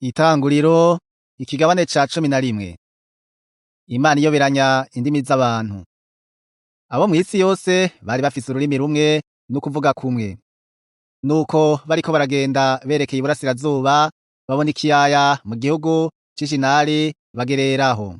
Itanguriro ikigabane ca 11. Imana iyoberanya indimi z'abantu. Abo mw'isi yose bari bafise ururimi rumwe n'ukuvuga kumwe. Nuko bariko baragenda berekeye iburasirazuba, babona ikiyaya mu gihugu c'i Shinari bagereraho.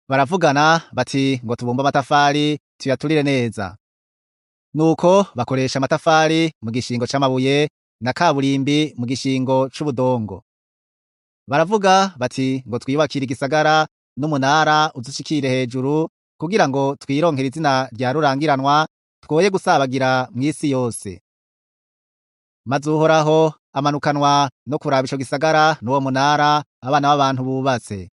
Baravugana bati ngo tubumbe amatafari tuyaturire neza. Nuko bakoresha amatafari mu gishingo c'amabuye na kaburimbi mu gishingo c'ubudongo. Baravuga bati ngo twiyubakire igisagara n'umunara udushikire hejuru kugira ngo twironkere izina rya rurangiranwa twoye gusabagira mw'isi yose. Maze Uhoraho amanukanwa no kuraba ico gisagara n'uwo munara abana b'abantu bubatse.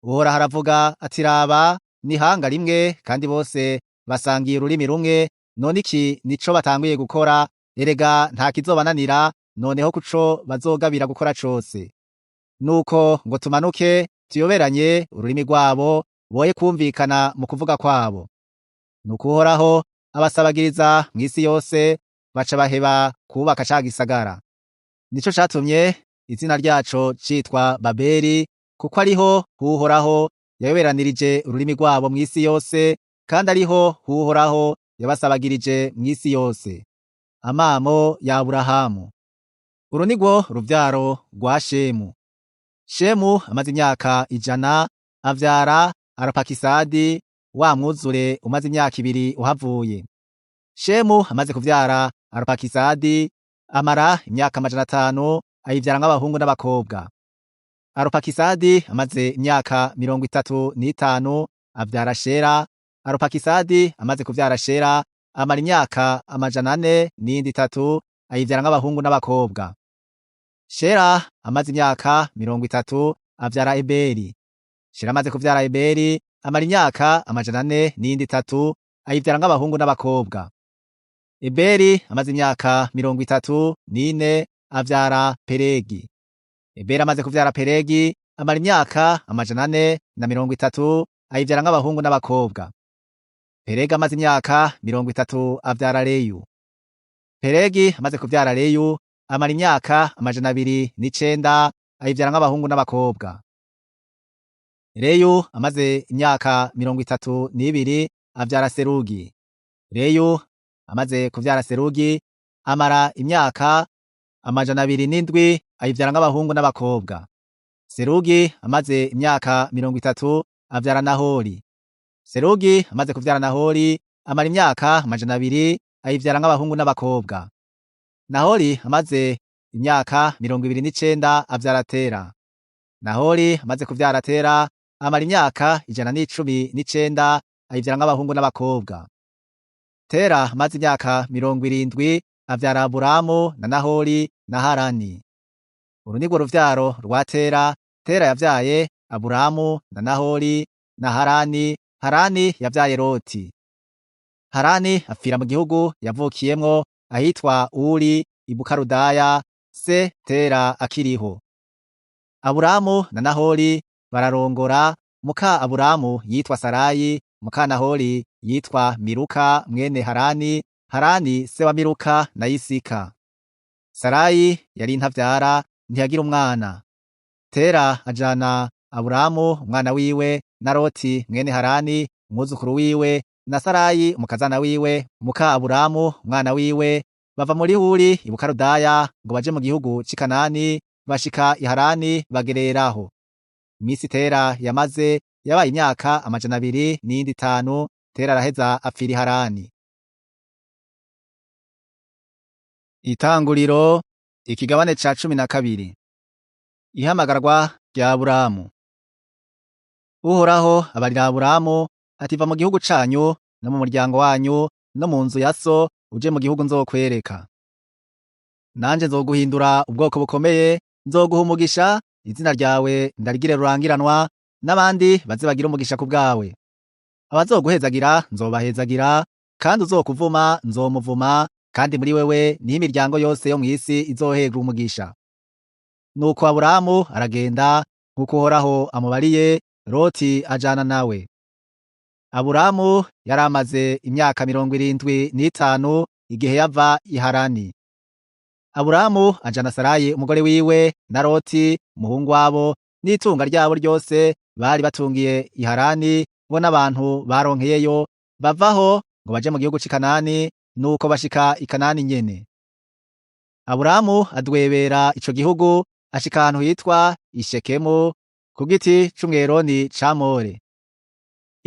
Uhoraho aravuga ati raba ni ihanga rimwe kandi bose basangiye ururimi rumwe, none iki nico batanguye gukora, erega nta kizobananira noneho kuco bazogabira gukora cose. Nuko ngo tumanuke tuyoberanye ururimi rwabo boye kumvikana mu kuvuga kwabo. Nuko Uhoraho abasabagiriza mw'isi yose baca baheba kubaka ca gisagara. Nico catumye izina ryaco citwa Babeli, kuko ariho Uhoraho yayoberanirije ururimi rwabo mw'isi yose, kandi ariho Uhoraho yabasabagirije mw'isi yose. Amamo ya Aburahamu. Uru nirwo ruvyaro rwa Shemu. Shemu amaze imyaka 100 avyara Arupakisadi, wa mwuzure umaze imyaka 2 uhavuye. Shemu amaze kuvyara Arupakisadi amara imyaka 500 ayivyara nk'abahungu n'abakobwa. Arupakisadi amaze imyaka 35 avyara Shera. Arupakisadi amaze kuvyara Shera amara imyaka 403 ayivyara nk'abahungu n'abakobwa. Shera amaze imyaka 30 avyara Eberi. Shera amaze kuvyara Eberi amara imyaka 403 ayivyara nk'abahungu n'abakobwa. Eberi amaze imyaka 34 avyara Peregi. Eberi amaze kuvyara Peregi amara imyaka 430 ayivyara nk'abahungu n'abakobwa. Peregi amaze imyaka 30 avyara Reyu. Peregi amaze kuvyara Reyu amara imyaka 209 ayivyara nk'abahungu n'abakobwa. Reyu amaze imyaka 32 avyara Serugi. Reyu amaze kuvyara Serugi amara imyaka 207 ayivyara nk'abahungu n'abakobwa. Serugi amaze imyaka 30 avyara Nahori. Serugi amaze kuvyara Nahori amara imyaka 200 ayivyara nk'abahungu n'abakobwa. Nahori amaze imyaka 29 avyara Tera. Nahori amaze kuvyara Tera amara imyaka 119 ayivyara nk'abahungu n'abakobwa. Tera amaze imyaka 70 avyara Aburamu na Nahori na Harani. Uru nirwo ruvyaro rwa Tera. Tera yavyaye Aburamu na Nahori na Harani. Harani yavyaye Loti. Harani apfira mu gihugu yavukiyemwo ahitwa Uri Ibukarudaya, se Tera akiriho. Aburamu na Nahori bararongora, muka Aburamu yitwa Sarayi, muka Nahori yitwa Miluka mwene Harani. Harani se wa Miluka na Isika. Sarayi yari intavyara, ntiyagira umwana. Tera ajana Aburamu umwana wiwe na Loti mwene Harani umwuzukuru wiwe na Sarayi umukazana wiwe muka Aburamu umwana wiwe, bava muri Uri Ibukarudaya ngo baje mu gihugu c'i Kanani, bashika i Harani bagereraho. Imisi Tera yamaze yabaye imyaka 205. Tera araheza apfira i Harani. Itanguriro ikigabane ca 12. Ihamagarwa rya Aburamu. Uhoraho abarira Aburamu ati va mu gihugu canyu no mu muryango wanyu no mu nzu ya so, uje mu gihugu nzokwereka. Nanje nzoguhindura ubwoko bukomeye, nzoguha umugisha, izina ryawe ndarigire rurangiranwa, n'abandi baze bagira umugisha ku bwawe. Abazoguhezagira nzobahezagira, kandi uzokuvuma nzomuvuma, kandi muri wewe niho imiryango yose yo mw'isi izoherwa umugisha. Nuko Aburamu aragenda nk'uko Uhoraho amubariye, Loti ajana nawe. Aburamu yari amaze imyaka 75 igihe yava i Harani. Aburamu ajana Sarayi umugore wiwe na Loti umuhungu wabo n'itunga ryabo ryose bari batungiye i Harani bo n'abantu baronkeyeyo bavaho ngo baje mu gihugu c'i Kanani, nuko bashika i Kanani nyene. Aburamu adwebera ico gihugu ashika ahantu hitwa i Shekemu ku giti c'umweroni ca More.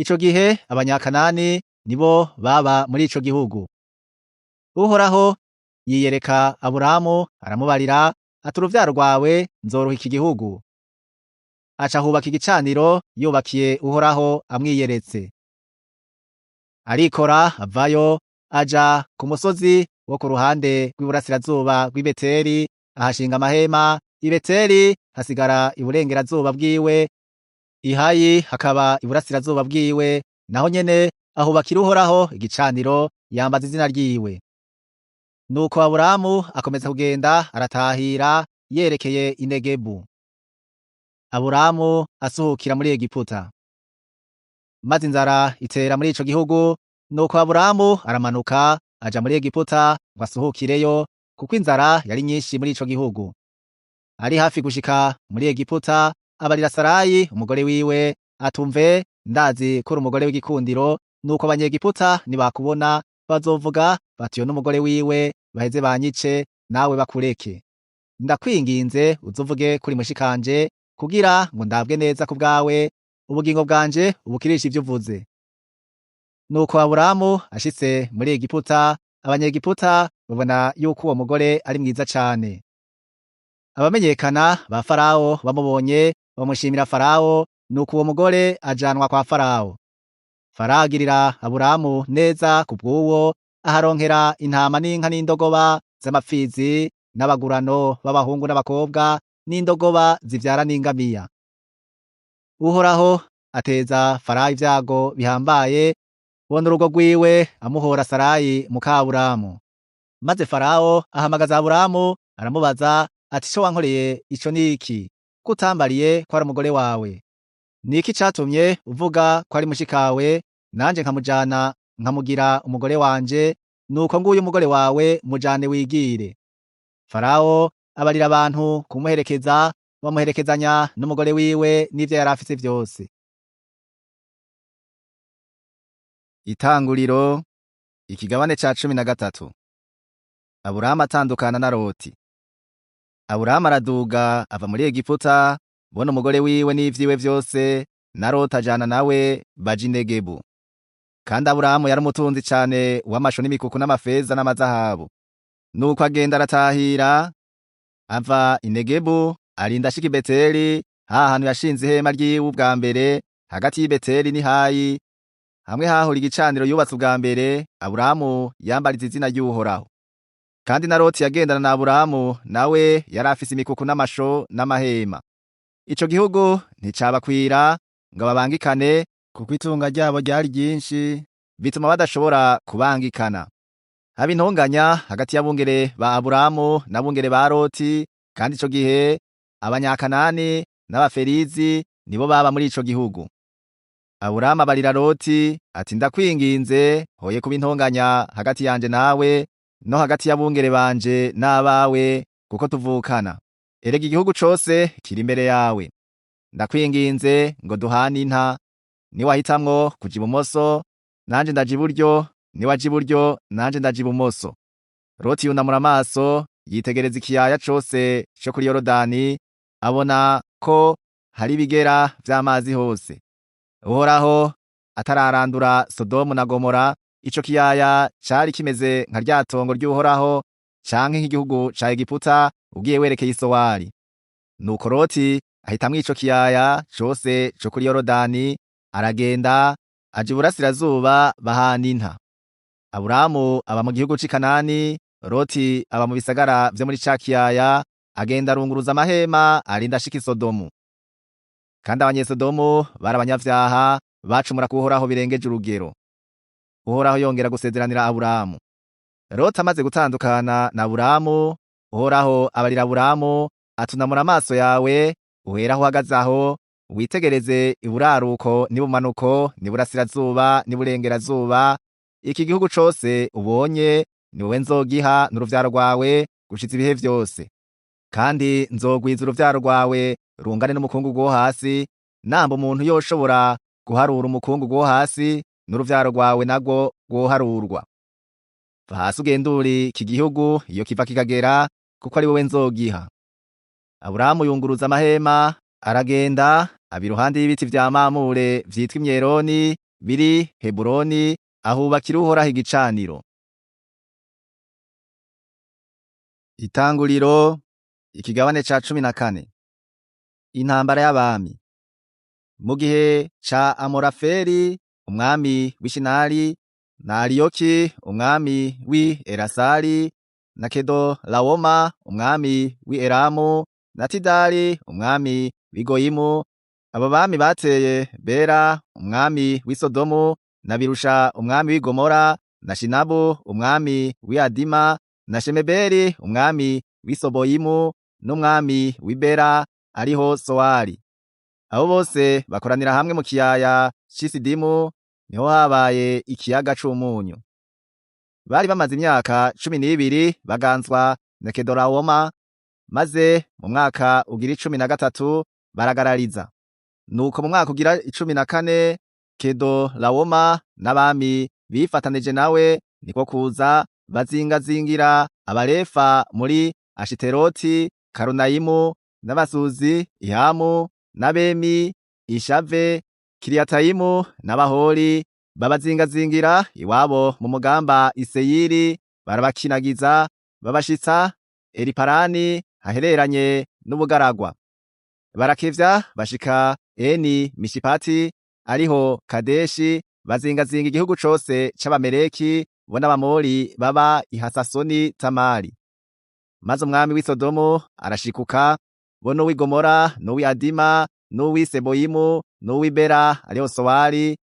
Ico gihe abanyakanani nibo baba muri ico gihugu. Uhoraho yiyereka Aburamu aramubarira ati uruvyaro rwawe nzoruha iki gihugu. Aca hubaka igicaniro yubakiye Uhoraho amwiyeretse. Arikora avayo aja ku musozi wo ku ruhande rw'iburasirazuba rw'i Beteli ahashinga amahema. I Beteli hasigara iburengerazuba bwiwe, i Hayi hakaba iburasirazuba bwiwe, naho nyene ahubakira Uhoraho igicaniro yambaza izina ryiwe. Nuko Aburamu akomeza kugenda aratahira yerekeye i Negebu. Aburamu asuhukira muri Egiputa. Maze inzara itera muri ico gihugu, nuko Aburamu aramanuka aja muri Egiputa ngo asuhukireyo, kuko inzara yari nyinshi muri ico gihugu. Ari hafi gushika muri Egiputa, abarira Sarayi umugore wiwe atumve ndazi ko uri umugore w'igikundiro, nuko abanyegiputa nibakubona bazovuga bati uyo n'umugore wiwe, baheze banyice nawe bakureke. Ndakwinginze uzovuge kuri mushikanje kugira ngo ndabwe neza ku bwawe, ubugingo bwanje ubukirisha ivyo uvuze. Nuko Aburamu ashitse muri Egiputa, abanyegiputa babona yuko uwo mugore ari mwiza cane. Abamenyekana ba Farawo bamubonye bamushimira Farawo, nuko uwo mugore ajanwa kwa Farawo. Farawo agirira Aburamu neza kubw'uwo, aharonkera intama n'inka n'indogoba z'amapfizi n'abagurano b'abahungu n'abakobwa n'indogoba zivyara n'ingamiya. Uhoraho ateza Farawo ivyago bihambaye, bona urugo rwiwe amuhora Sarayi muka Aburamu. Maze Farawo ahamagaza Aburamu aramubaza ati ico wankoreye ico niki, ko utambariye ko ari umugore wawe? Niki catumye uvuga ko ari mushikawe, nanje nkamujana nkamugira umugore wanje? Nuko nguyu umugore wawe mujane wigire. Farawo abarira abantu kumuherekeza, bamuherekezanya n'umugore wiwe n'ivyo yari afise vyose. Itanguriro ikigabane ca 13. Aburamu atandukana na Loti. Aburamu araduga ava muri Egiputa, bona umugore wiwe n'ivyiwe vyose na Loti ajana nawe baja i Negebu. Kandi Aburamu yari umutunzi cane w'amasho n'imikuku n'amafeza n'amazahabu. Nuko agenda aratahira ava i Negebu, arinda ashika i Beteli, hantu yashinze ihema ryiwe ubwa mbere hagati y'i Beteli n'i Hayi, hamwe hahora igicaniro yubatse ubwa mbere. Aburamu yambariza izina ry'Uhoraho. Kandi na Loti yagendana na Aburamu, nawe yari afise imikuku n'amasho n'amahema. Ico gihugu nticabakwira ngo babangikane, kuko itunga ryabo ryari ryinshi, bituma badashobora kubangikana. Haba intonganya hagati y'abungere ba Aburamu n'abungere ba Loti, kandi ico gihe abanyakanani n'abaferizi nibo baba muri ico gihugu. Aburamu abarira Loti ati ndakwinginze hoye kuba intonganya hagati yanje nawe no hagati y'abungere banje n'abawe, kuko tuvukana. Erega igihugu cose kiri imbere yawe. Ndakwinginze ngo duhane inta, niwahitamwo kuja ibumoso nanje ndaja iburyo, niwaja iburyo nanje ndaja ibumoso. Loti yunamura amaso yitegereza ikiyaya cose co kuri Yorodani, abona ko hari ibigera vy'amazi hose. Uhoraho atararandura Sodomu na Gomora, ico kiyaya cari kimeze nka rya tongo ry'Uhoraho canke nk'igihugu ca Egiputa ugiye werekeye i Sowari. Nuko Loti ahitamwo ico kiyaya cose co kuri Yorodani, aragenda aja iburasirazuba bahana inta. Aburamu aba mu gihugu c'i Kanani, Loti aba mu bisagara vyo muri ca kiyaya, agenda arunguruza amahema arinda ashika i Sodomu. Kandi abanyesodomu bari abanyavyaha, bacumura ku Uhoraho birengeje urugero. Uhoraho yongera gusezeranira Aburamu. Loti amaze gutandukana na Aburamu, Uhoraho abarira Aburamu atunamura amaso yawe, uhera aho uhagaze aho, witegereze iburaruko n'ibumanuko n'iburasirazuba n'iburengerazuba. Iki gihugu cose ubonye ni wowe nzogiha n'uruvyaro rwawe gushitsa ibihe vyose. Kandi nzogwiza uruvyaro rwawe rungane n'umukungugu wo hasi, namba umuntu yoshobora guharura umukungugu wo hasi, n'uruvyaro rwawe narwo rwoharurwa. Va hasi ugendure iki gihugu iyo kiva kikagera, kuko ari wewe nzogiha. Aburahamu yunguruza amahema, aragenda aba iruhande y'ibiti vya Mamure vyitwa imyeroni, biri Heburoni, ahubakira Uhoraho igicaniro. Itanguriro ikigabane ca 14. Intambara y'abami. Mu gihe ca Amorafeli umwami w'Ishinari, na Ariyoki umwami w'i Elasari, na Kedorawoma umwami w'i Elamu, na Tidali umwami w'i Goyimu, abo bami bateye Bera umwami w'i Sodomu, na Birusha umwami w'i Gomora, na Shinabu umwami w'i Adima, na Shemeberi umwami w'i Soboyimu, n'umwami w'i Bera ariho Soari. Abo bose bakoranira hamwe mu kiyaya c'Isidimu, niho habaye ikiyaga c'umunyu. Bari bamaze imyaka 12 baganzwa na Kedorawoma, maze mu mwaka ugira 13 baragarariza. Nuko mu mwaka ugira 14 Kedorawoma n'abami bifatanije nawe niko kuza bazingazingira Abarefa muri Ashiteroti, Karunayimu, n'Abasuzi Ihamu, n'Abemi Ishave, Kiriyatayimu, n'Abahori, babazingazingira iwabo mu mugamba Iseyiri, barabakinagiza babashitsa Eliparani hahereranye n'ubugaragwa. Barakevya bashika Eni Mishipati ariho Kadeshi, bazingazinga igihugu cose c'Abameleki bo n'Abamori baba i Hasasoni Tamari. Maze umwami w'i Sodomu arashikuka, bo n'uw'i Gomora, n'uw'i Adima, n'uw'i Seboyimu, n'uw'i Bera ariho Soari,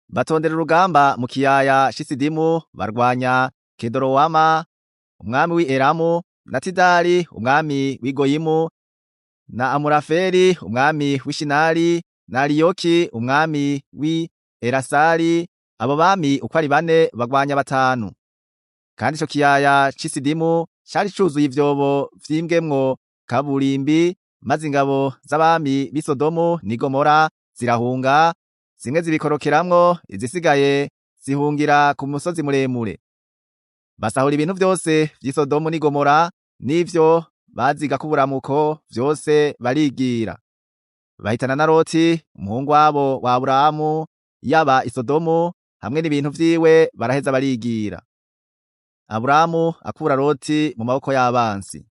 batondera urugamba mu kiyaya c'Isidimu, barwanya Kedorowama umwami w'i Elamu, na Tidali umwami w'i Goyimu, na Amurafeli umwami w'i Shinari, na Ariyoki umwami w'i Elasari. Abo bami uko ari 4 bagwanya 5. Kandi ico kiyaya c'Isidimu cari cuzuye ivyobo vyimbwemwo kaburimbi, maze ingabo z'abami b'i Sodomu n'i Gomora zirahunga, zimwe zibikorokeramwo, izisigaye zihungira ku musozi muremure. Basahura ibintu vyose vy'i Sodomu n'i Gomora, n'ivyo baziga k'uburamuko vyose barigira. Bahitana na Loti umuhungu wabo wa Aburahamu yaba i Sodomu, hamwe n'ibintu vyiwe baraheza barigira. Aburahamu akura Loti mu maboko y'abansi.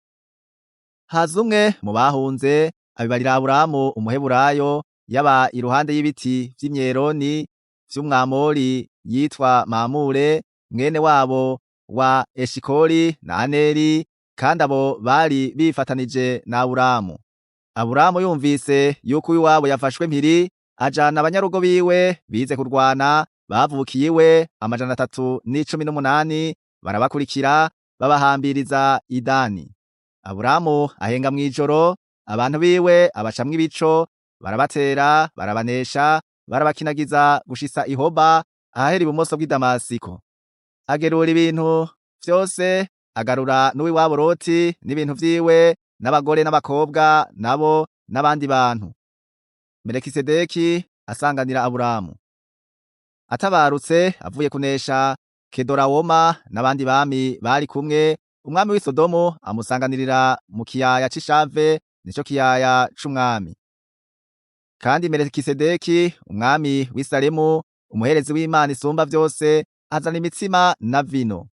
Haza umwe mu bahunze abibarira Aburahamu umuheburayo yaba iruhande y'ibiti vy'imyeroni vy'umwamori yitwa Mamure, mwene wabo wa Eshikoli na Aneri, kandi abo bari bifatanije na Aburahamu. Aburahamu yumvise yuko uw'iwabo yafashwe mpiri, ajana abanyarugo biwe bize kurwana bavukiye iwe 318, barabakurikira babahambiriza i Dani. Aburahamu ahenga mw'ijoro, abantu biwe abacamwo ibico, barabatera barabanesha, barabakinagiza gushitsa i Hoba ahahera ibumoso bw'i Damasiko. Agerura ibintu vyose, agarura n'uw'iwabo Loti n'ibintu vyiwe, n'abagore n'abakobwa nabo n'abandi bantu. Melikisedeki asanganira Aburahamu. Atabarutse avuye kunesha Kedorawoma n'abandi bami bari kumwe, umwami w'i Sodomu amusanganirira mu kiyaya c'Ishave, nico kiyaya c'umwami. Kandi Melikisedeki umwami w'i Salemu, umuherezi w'Imana isumba vyose, azana imitsima na vino.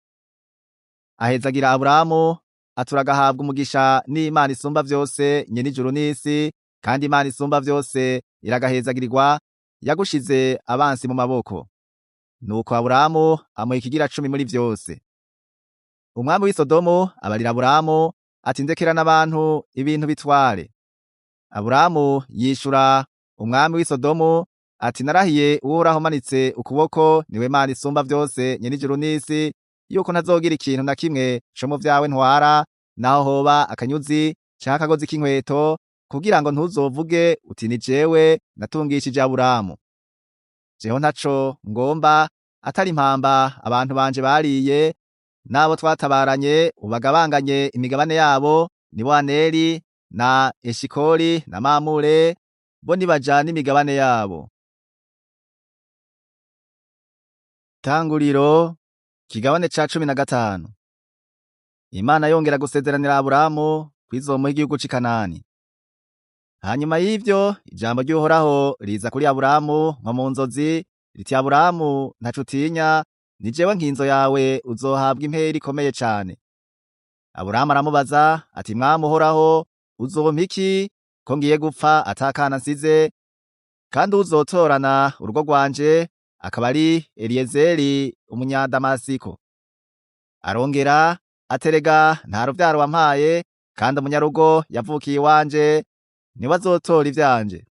Ahezagira Aburahamu, aturagahabwa umugisha n'Imana isumba vyose nyene ijuru n'isi, kandi Imana isumba vyose iragahezagirirwa, yagushize abansi mu maboko. Nuko Aburahamu amuha ikigira 10 muri vyose. Umwami w'i Sodomu abarira Aburahamu ati ndekera n'abantu ibintu bitware. Aburahamu yishura umwami w'i Sodomu ati narahiye Uhoraho manitse ukuboko, niwe Mana isumba vyose nyene ijuru n'isi, yuko ntazogira ikintu na kimwe co mu vyawe ntwara, naho hoba akanyuzi canke akagozi k'inkweto, kugira ngo ntuzovuge uti ni jewe natungishije Aburahamu. Jeho ntaco ngomba atari impamba abantu banje bariye, n'abo twatabaranye ubagabanganye imigabane yabo, ni bo Aneri na Eshikoli na Mamure, bo nibajane imigabane yabo. Tanguriro ikigabane ca 15. Imana yongera gusezeranira Aburamu kwizomuha igihugu c'i Kanani. Hanyuma y'ivyo ijambo ry'Uhoraho riza kuri Aburamu nko mu nzozi riti, Aburamu ntaco utinya, ni jewe nkinzo yawe, uzohabwa impera ikomeye cane. Aburamu aramubaza ati, Mwami Uhoraho, uzompa iki ko ngiye gupfa ata kana nsize, kandi uzotorana urugo rwanje akaba ari Eliyezeri umunyadamasiko? Arongera aterega nta ruvyaro wampaye, kandi umunyarugo yavukiye iwanje niwe azotora ivyanje.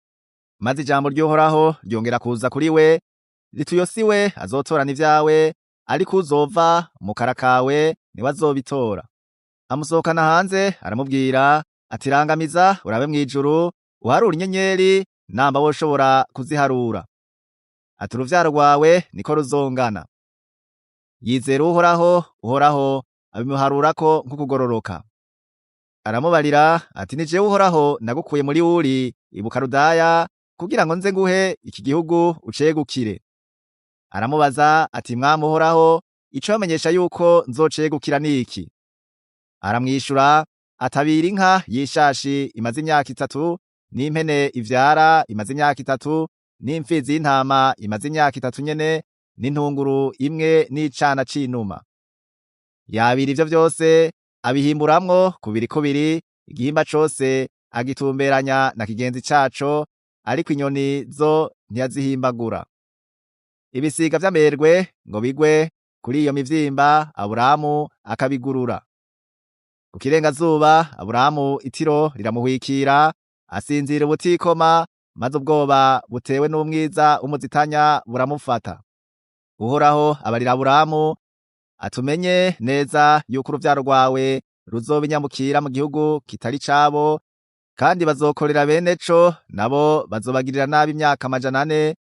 Maze ijambo ry'Uhoraho ryongera kuza kuri we riti, uyo si we azotorana ivyawe, ariko uzova mu kara kawe niwe azobitora. Amusohokana hanze aramubwira ati, rangamiza urabe mw'ijuru uharure inyenyeri namba woshobora kuziharura. Ati, uruvyaro rwawe niko ruzongana. Yizera Uhoraho, Uhoraho abimuharurako nk'ukugororoka. Aramubarira ati, ni jewe Uhoraho nagukuye muri Uri i Bukaludaya kugira ngo nze nguhe iki gihugu ucegukire. Aramubaza ati, Mwami Uhoraho, ico bamenyesha yuko nzocegukira niki? Aramwishura ati, abira inka y'ishashi imaze imyaka 3, n'impene ivyara imaze imyaka 3, n'imfizi y'intama imaze imyaka 3 nyene, n'intunguru imwe n'icana c'inuma. Yabira ivyo vyose abihimburamwo kubiri, igihimba cose agitumberanya na kigenzi caco, ariko inyoni zo ntiyazihimbagura. Ibisiga vy'amerwe ngo bigwe kuri iyo mivyimba, Aburamu akabigurura. Ku kirengazuba Aburamu itiro riramuhwikira, asinzira ubutikoma, maze ubwoba butewe n'umwiza w'umuzitanya buramufata. Uhoraho abarira Aburamu atumenye neza yuko uruvyaro rwawe ruzobinyamukira mu gihugu kitari cabo, kandi bazokorera bene co, nabo bazobagirira nabi imyaka 400,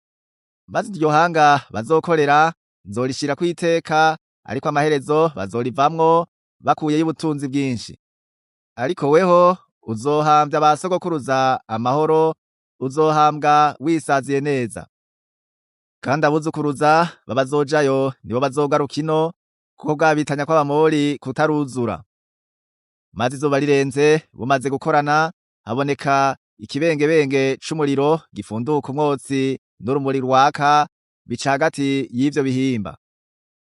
maze iryo hanga bazokorera nzorishirako iteka, ariko amaherezo bazorivamwo bakuyeyo ubutunzi bwinshi. Ariko weho uzohamvya ba sogokuruza amahoro, uzohambwa wisaziye neza. Kandi abuzukuruza babazojayo nibo bazogaruka ino, kuko bwabitanya kw'Abamori kutaruzura. Maze izuba rirenze bumaze gukorana, haboneka ikibengebenge c'umuriro gifunduka umwotsi n'urumuri rwaka bica hagati y'ivyo bihimba.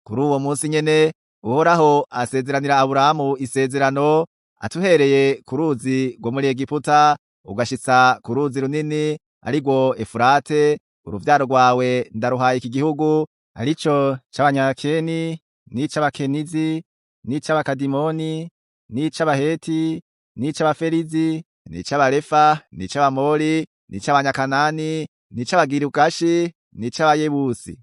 Kuri uwo munsi nyene Uhoraho asezeranira Aburamu isezerano, atuhereye ku ruzi rwo muri Egiputa ugashitsa ku ruzi runini arirwo Efurate, uruvyaro rwawe ndaruhaye iki gihugu, arico c'Abanyakeni n'ic'Abakenizi n'ic'Abakadimoni n'ic'Abaheti n'ic'Abaferizi n'ic'Abarefa n'ic'Abamori n'ic'Abanyakanani n'ic'Abagirugashi n'ic'Abayebusi.